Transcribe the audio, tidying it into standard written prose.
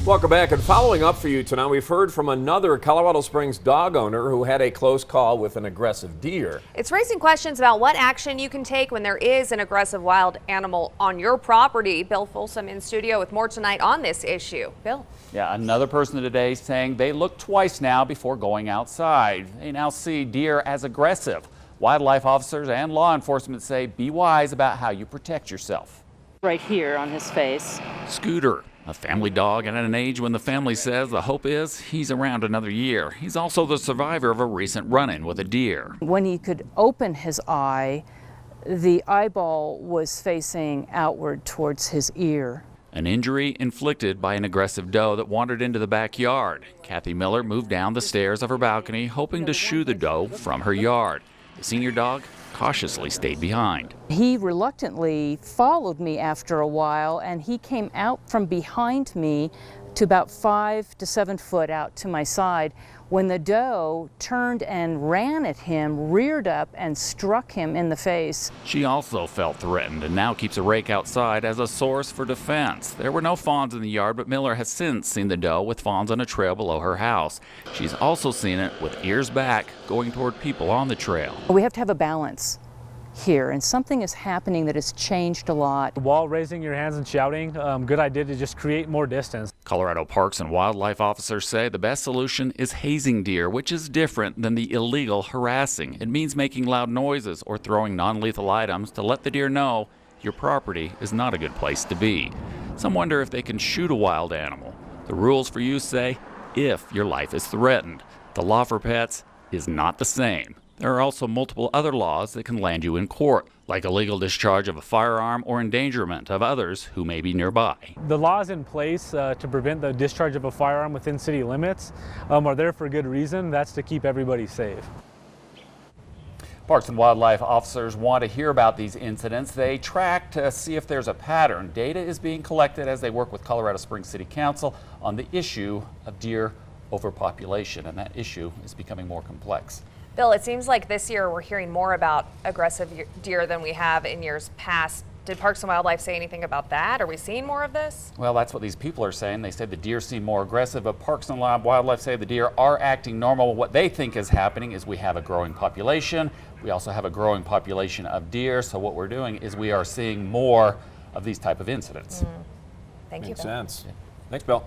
Welcome back, and following up for you tonight, we've heard from another Colorado Springs dog owner who had a close call with an aggressive deer. It's raising questions about what action you can take when there is an aggressive wild animal on your property. Bill Folsom in studio with more tonight on this issue. Bill. Yeah, another person today saying they look twice now before going outside. They now see deer as aggressive. Wildlife officers and law enforcement say be wise about how you protect yourself. Right here on his face. Scooter, a family dog and at an age when the family says the hope is he's around another year. He's also the survivor of a recent run-in with a deer. When he could open his eye, the eyeball was facing outward towards his ear. An injury inflicted by an aggressive doe that wandered into the backyard. Kathy Miller moved down the stairs of her balcony hoping to shoo the doe from her yard. The senior dog cautiously stayed behind. He reluctantly followed me after a while, and he came out from behind me to about 5 to 7 foot out to my side when the doe turned and ran at him, reared up, and struck him in the face. She also felt threatened and now keeps a rake outside as a source for defense. There were no fawns in the yard, but Miller has since seen the doe with fawns on a trail below her house. She's also seen it with ears back, going toward people on the trail. We have to have a balance here, and something is happening that has changed a lot. While raising your hands and shouting, good idea to just create more distance. Colorado Parks and Wildlife officers say the best solution is hazing deer, which is different than the illegal harassing. It means making loud noises or throwing non-lethal items to let the deer know your property is not a good place to be. Some wonder if they can shoot a wild animal. The rules for use say if your life is threatened. The law for pets is not the same. There are also multiple other laws that can land you in court, like illegal discharge of a firearm or endangerment of others who may be nearby. The laws in place to prevent the discharge of a firearm within city limits are there for good reason. That's to keep everybody safe. Parks and Wildlife officers want to hear about these incidents. They track to see if there's a pattern. Data is being collected as they work with Colorado Springs City Council on the issue of deer overpopulation, and that issue is becoming more complex. Bill, it seems like this year we're hearing more about aggressive deer than we have in years past. Did Parks and Wildlife say anything about that? Are we seeing more of this? Well, that's what these people are saying. They say the deer seem more aggressive, but Parks and Wildlife say the deer are acting normal. What they think is happening is we have a growing population. We also have a growing population of deer. So what we're doing is we are seeing more of these type of incidents. Thank you, Makes Bill. sense. Thanks, Bill.